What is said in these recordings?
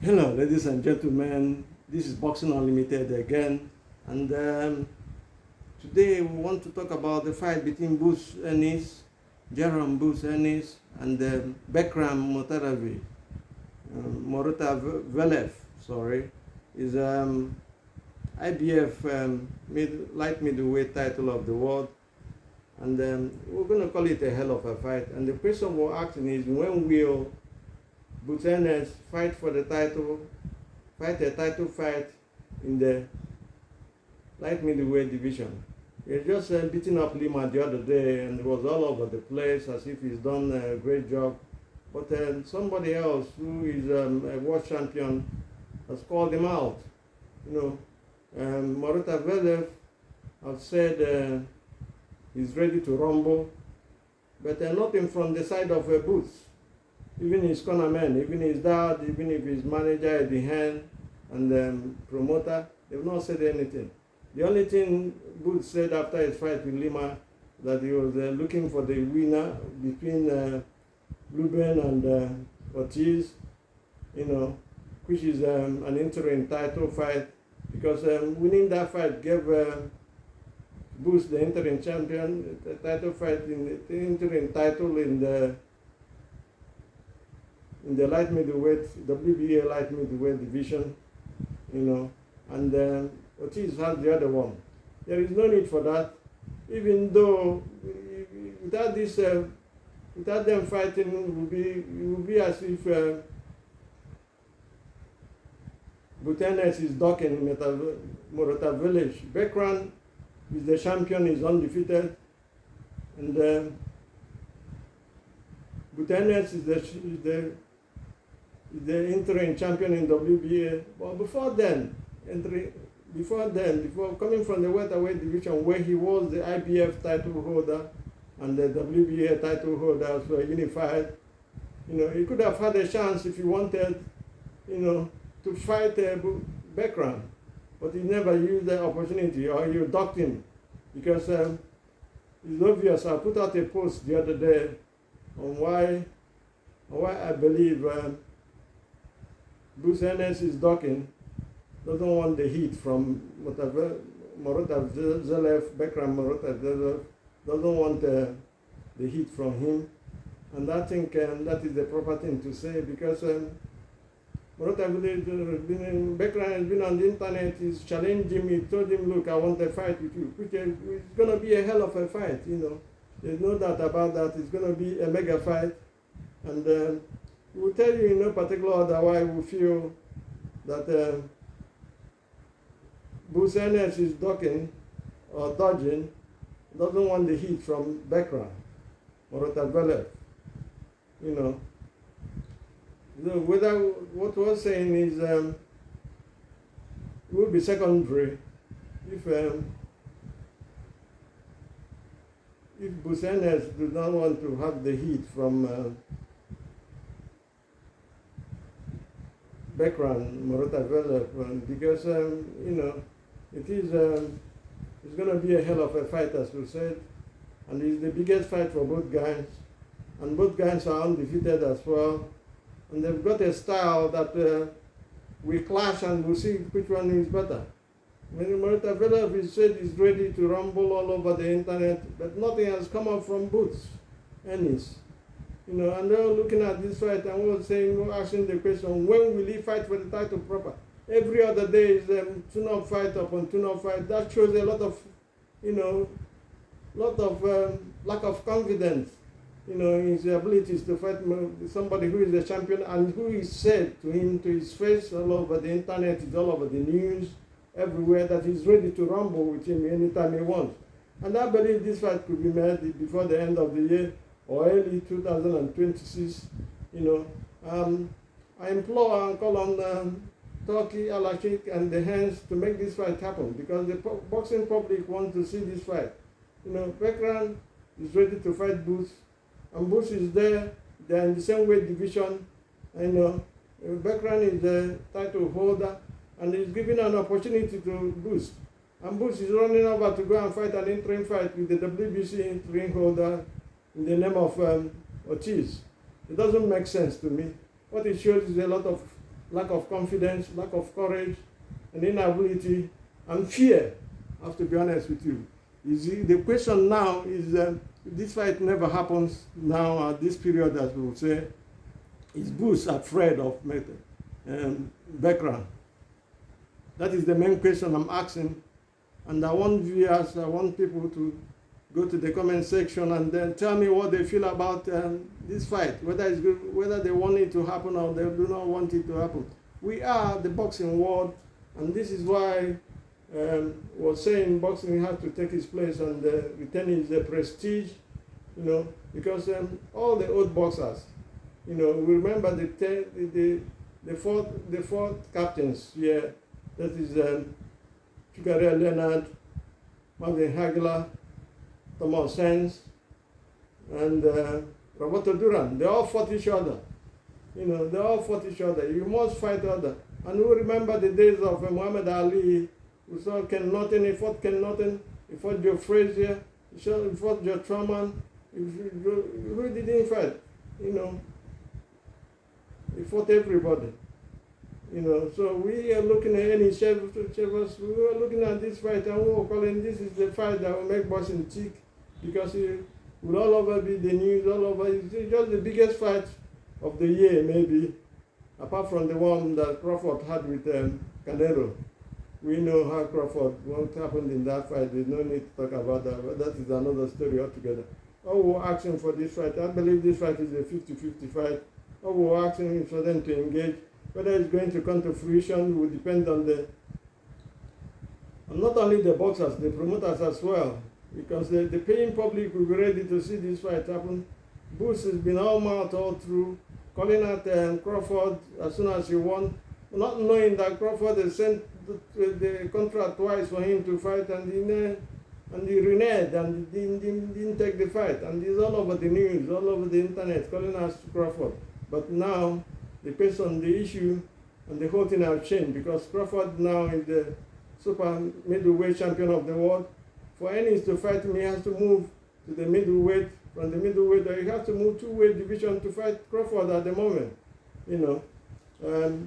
Hello, ladies and gentlemen. This is Boxing Unlimited again, and today we want to talk about the fight between Boots Ennis, Boots Ennis, and Bekhram Murtazaliev. Sorry, is IBF light middleweight title of the world, and we're going to call it a hell of a fight. And the question we're asking is, when will Boots Ennis fight for the title? Fight a title fight in the light middleweight division. He just beating up Lima the other day, and it was all over the place as if he's done a great job. But somebody else who is a world champion has called him out. Murtazaliev has said he's ready to rumble, but nothing from the side of Boots. Even his cornerman, even his dad, even if his manager at the hand and promoter, they've not said anything. The only thing Boots said after his fight with Lima, that he was looking for the winner between Ruben and Ortiz, which is an interim title fight, because winning that fight gave Boots the interim champion, the title fight in the interim title in the light middleweight, WBA light middleweight division, and Ortiz has the other one. There is no need for that, even though without this, without them fighting, it would be as if Boots Ennis is ducking Murtazaliev. Bekhram is the champion, is undefeated, and Boots Ennis is the interim champion in WBA. But before coming from the welterweight division, where he was the IBF title holder and the WBA title holder, so unified, he could have had a chance if he wanted, to fight Bekhram, but he never used the opportunity, or he ducked him, because it's obvious. I put out a post the other day on why I believe Boots Ennis is ducking, doesn't want the heat from Murtazaliev. Bekhram Murtazaliev doesn't want the heat from him, and I think that is the proper thing to say, because Bekhram has been on the internet, he's challenging me, told him, look, I want a fight with you, which is going to be a hell of a fight, There's no doubt about that. It's going to be a mega fight, and we will tell you in no particular order why we feel that Boots Ennis is ducking or dodging, doesn't want the heat from Bekhram Murtazaliev. Whether what we're saying is it will be secondary if Boots Ennis does not want to have the heat from Bekhram Murtazaliev, because it's going to be a hell of a fight, as we said, and it's the biggest fight for both guys, and both guys are undefeated as well, and they've got a style that we clash, and we'll see which one is better. Murtazaliev said he's ready to rumble all over the internet, but nothing has come up from Boots Ennis. And they're looking at this fight and we're asking the question, when will he fight for the title proper? Every other day is tune-up fight upon tune-up fight. That shows a lot of, lack of confidence, in his abilities to fight somebody who is a champion and who is said to him, to his face, all over the internet, it's all over the news, everywhere, that he's ready to rumble with him anytime he wants. And I believe this fight could be made before the end of the year, or early 2026, I implore and call on Turkey, Alashik, and the hands to make this fight happen, because the boxing public wants to see this fight. Bekhram is ready to fight Boots, and Boots is there. They're in the same weight division. Bekhram is the title holder, and he's given an opportunity to Boots. And Boots is running over to go and fight an interim fight with the WBC interim holder in the name of Ortiz. It doesn't make sense to me. What it shows is a lot of lack of confidence, lack of courage, and inability, and fear. I have to be honest with you. The question now is, this fight never happens now at this period, as we would say, is Boots afraid of Bekhram? That is the main question I'm asking. And I want viewers, I want people to go to the comment section and then tell me what they feel about this fight, whether it's good, whether they want it to happen or they do not want it to happen. We are the boxing world, and this is why was saying boxing has to take its place and retain its prestige, because all the old boxers, we remember the four captains here. That is Chikare Leonard, Marvin Hagler, Thomas Sands, and Roberto Duran. They all fought each other. They all fought each other. You must fight other. And we remember the days of Muhammad Ali. We saw Ken Norton. He fought Ken Norton. He fought Joe Frazier. He fought Joe Truman. Who didn't fight? He fought everybody. So we are looking at any Chevers. We were looking at this fight and we were calling this is the fight that will make boxing tick, because it will all over be the news, all over. It's just the biggest fight of the year, maybe, apart from the one that Crawford had with Canelo. We know how what happened in that fight. There's no need to talk about that, but that is another story altogether. All we're asking for this fight, I believe this fight is a 50-50 fight. All we're asking is for them to engage. Whether it's going to come to fruition will depend on not only the boxers, the promoters as well, because the paying public will be ready to see this fight happen. Boots has been all mouth all through, calling out Crawford as soon as he won, not knowing that Crawford has sent the contract twice for him to fight, and he reneged and didn't take the fight, and he's all over the news, all over the internet, calling us Crawford. But now the person, the issue, and the whole thing have changed, because Crawford now is the super middleweight champion of the world. For Ennis to fight him, he has to move to the middleweight. From the middleweight, he has to move two-weight division to fight Crawford at the moment.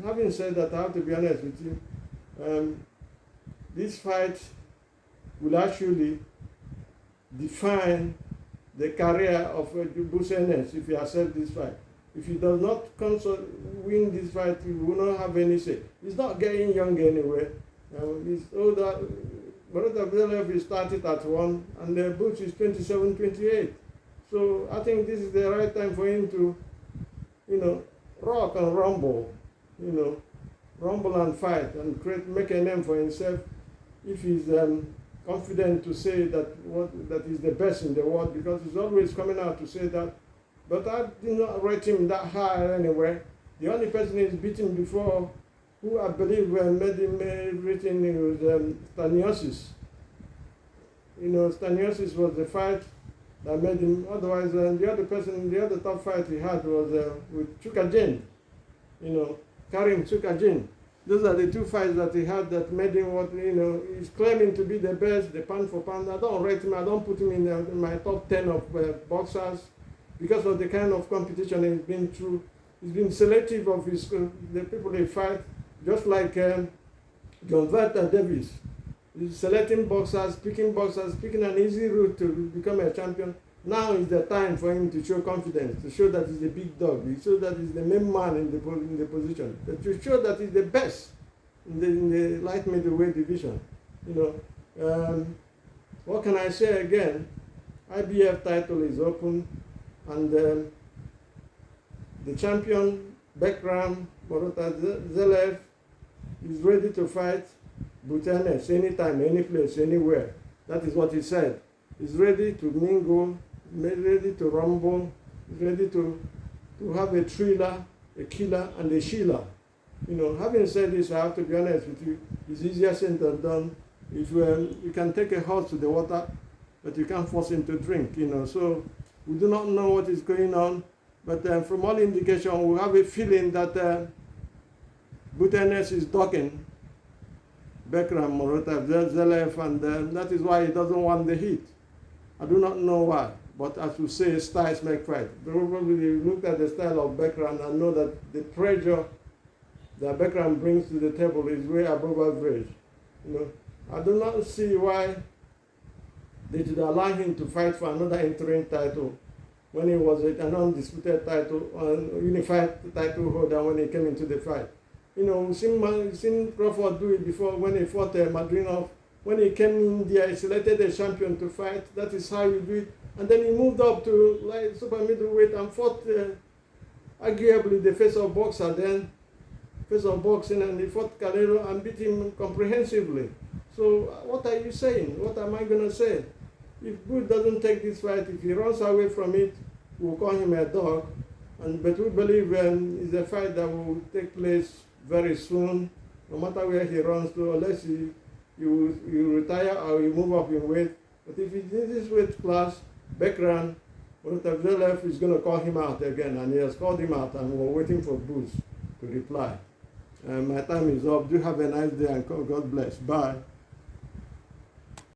Having said that, I have to be honest with you. This fight will actually define the career of Boots Ennis if he accepts this fight. If he does not win this fight, he will not have any say. He's not getting young anyway. He's older. Murtazaliev started at 1, and the Boots is 27, 28. So I think this is the right time for him to, rock and rumble, rumble and fight and make a name for himself. If he's confident to say that he's the best in the world, because he's always coming out to say that. But I did not rate him that high anyway. The only person he's beaten before, who I believe made him written, was Staniosis. Staniosis was the fight that made him. Otherwise, the other top fight he had was with Chukajin. Karim Chukajin. Those are the two fights that he had that made him he's claiming to be the best, the pound for pound. I don't rate him. I don't put him in my top 10 of boxers, because of the kind of competition he's been through. He's been selective of the people he fight, just like John Valter Davis. He's selecting boxers, picking an easy route to become a champion. Now is the time for him to show confidence, to show that he's a big dog, to show that he's the main man in the position, to show that he's the best in the light middleweight division. What can I say again? IBF title is open. And the champion, Bekhram Murtazaliev, is ready to fight Boots Ennis anytime, any place, anywhere. That is what he said. He's ready to mingle, ready to rumble, ready to have a thriller, a killer, and a shealer. Having said this, I have to be honest with you, it's easier said than done. If you can take a horse to the water, but you can't force him to drink, So we do not know what is going on, but from all indication, we have a feeling that Boots Ennis is docking Bekhram Murtazaliev, and that is why he doesn't want the heat. I do not know why, but as we say, styles make fight. Probably look at the style of Bekhram and know that the pressure that Bekhram brings to the table is way above average. You know, I do not see why they should allow him to fight for another interim title when he was an undisputed title, unified title holder when he came into the fight. You know, we've seen Crawford do it before when he fought Madrinov. When he came in India, he selected a champion to fight. That is how you do it. And then he moved up to like super middleweight and fought arguably the face of boxer then, face of boxing, and he fought Canelo and beat him comprehensively. So what are you saying? What am I going to say? If Boots doesn't take this fight, if he runs away from it, we'll call him a dog. But we believe it's a fight that will take place very soon, no matter where he runs to, unless you retire or you move up in weight. But if he's in this weight class, Bekhram Murtazaliev is going to call him out again, and he has called him out, and we're waiting for Boots to reply. My time is up. Do have a nice day, and God bless. Bye.